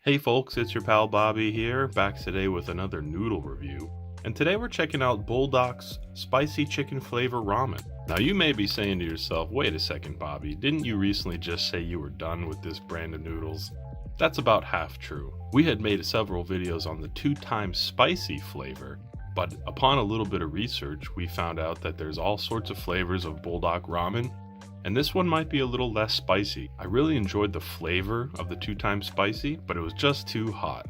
Hey folks, it's your pal Bobby here, back today with another noodle review. And today we're checking out Buldak's Spicy Chicken Flavor Ramen. Now you may be saying to yourself, wait a second Bobby, didn't you recently just say you were done with this brand of noodles? That's about half true. We had made several videos on the 2x spicy flavor, but upon a little bit of research, we found out that there's all sorts of flavors of Buldak ramen, and this one might be a little less spicy. I really enjoyed the flavor of the 2x spicy, but it was just too hot.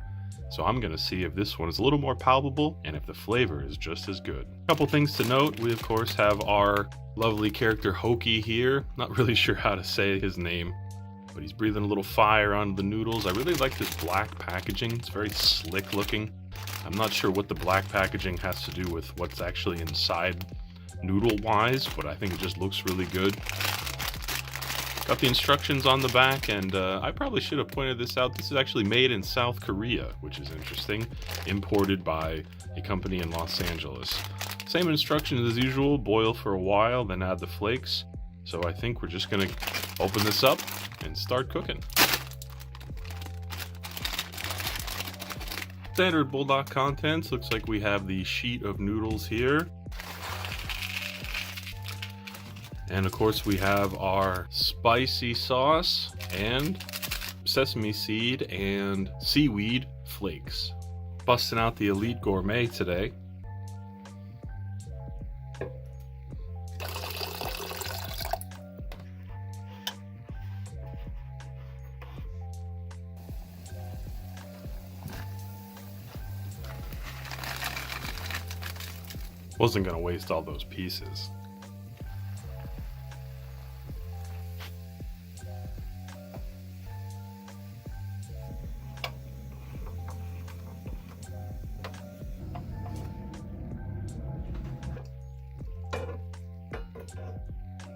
So I'm gonna see if this one is a little more palatable and if the flavor is just as good. A couple things to note, we of course have our lovely character Hoki here. Not really sure how to say his name, but he's breathing a little fire onto the noodles. I really like this black packaging, it's very slick looking. I'm not sure what the black packaging has to do with what's actually inside noodle wise, but I think it just looks really good. Got the instructions on the back, and I probably should have pointed this out. This is actually made in South Korea, which is interesting. Imported by a company in Los Angeles. Same instructions as usual, boil for a while, then add the flakes. So I think we're just gonna open this up and start cooking. Standard Buldak contents, looks like we have the sheet of noodles here. And of course we have our spicy sauce and sesame seed and seaweed flakes. Busting out the Elite Gourmet today. Wasn't gonna waste all those pieces.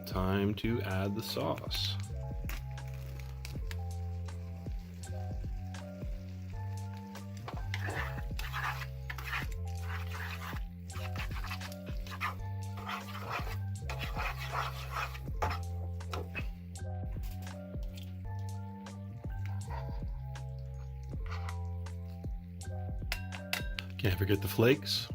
Time to add the sauce. Can't forget the flakes.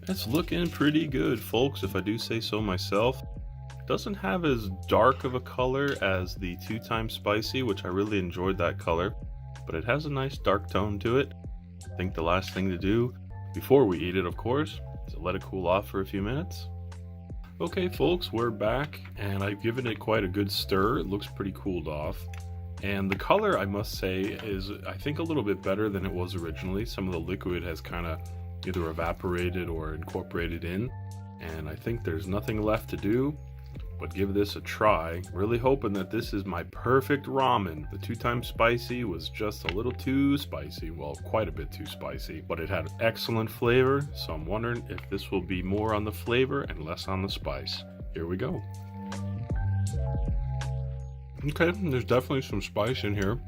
It's looking pretty good, folks, if I do say so myself. Doesn't have as dark of a color as the 2x spicy, which I really enjoyed that color, but it has a nice dark tone to it. I think the last thing to do before we eat it, of course, is to let it cool off for a few minutes. Okay, folks, we're back, and I've given it quite a good stir. It looks pretty cooled off. And the color, I must say, is I think a little bit better than it was originally. Some of the liquid has kind of either evaporated or incorporated in, and I think there's nothing left to do but give this a try. Really hoping that this is my perfect ramen. The 2x spicy was just a little too spicy, well, quite a bit too spicy, but it had excellent flavor, so I'm wondering if this will be more on the flavor and less on the spice. Here we go. Okay, there's definitely some spice in here.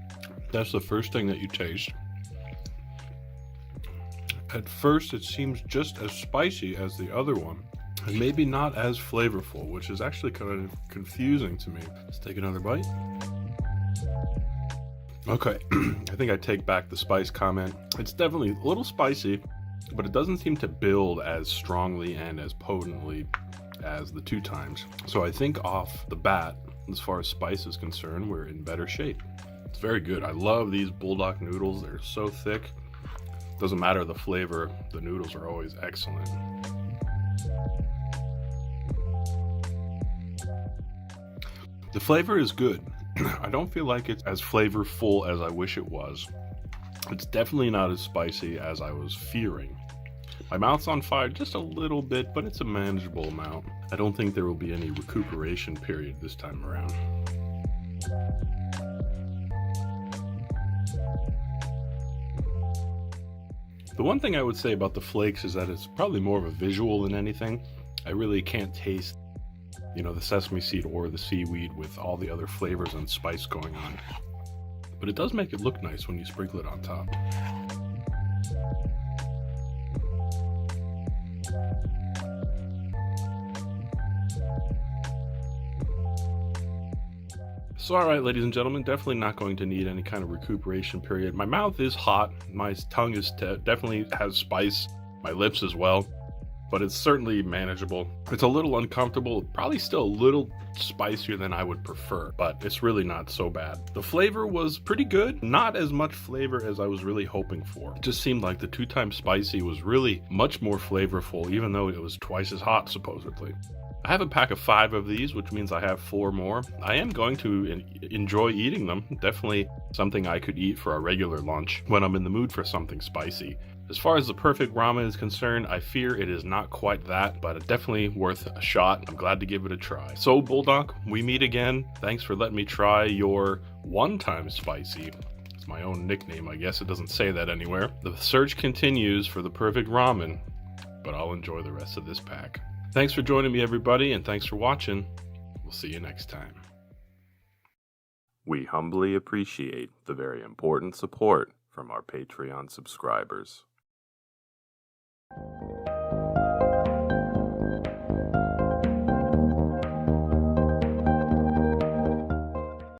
That's the first thing that you taste. At first, it seems just as spicy as the other one, and maybe not as flavorful, which is actually kind of confusing to me. Let's take another bite. Okay, I think I take back the spice comment. It's definitely a little spicy, but it doesn't seem to build as strongly and as potently as the 2x. So I think off the bat, as far as spice is concerned, we're in better shape. It's very good. I love these Buldak noodles. They're so thick. Doesn't matter the flavor, the noodles are always excellent. The flavor is good. I don't feel like it's as flavorful as I wish it was. It's definitely not as spicy as I was fearing. My mouth's on fire just a little bit, but it's a manageable amount. I don't think there will be any recuperation period this time around. The one thing I would say about the flakes is that it's probably more of a visual than anything. I really can't taste, the sesame seed or the seaweed with all the other flavors and spice going on. But it does make it look nice when you sprinkle it on top. So alright, ladies and gentlemen, definitely not going to need any kind of recuperation period. My mouth is hot, my tongue is definitely has spice, my lips as well, but it's certainly manageable. It's a little uncomfortable, probably still a little spicier than I would prefer, but it's really not so bad. The flavor was pretty good, not as much flavor as I was really hoping for. It just seemed like the 2x spicy was really much more flavorful, even though it was twice as hot, supposedly. I have a pack of 5 of these, which means I have 4 more. I am going to enjoy eating them. Definitely something I could eat for a regular lunch when I'm in the mood for something spicy. As far as the Perfect Ramen is concerned, I fear it is not quite that, but definitely worth a shot. I'm glad to give it a try. So, Buldak, we meet again. Thanks for letting me try your 1x spicy. It's my own nickname, I guess. It doesn't say that anywhere. The search continues for the Perfect Ramen, but I'll enjoy the rest of this pack. Thanks for joining me, everybody, and thanks for watching. We'll see you next time. We humbly appreciate the very important support from our Patreon subscribers.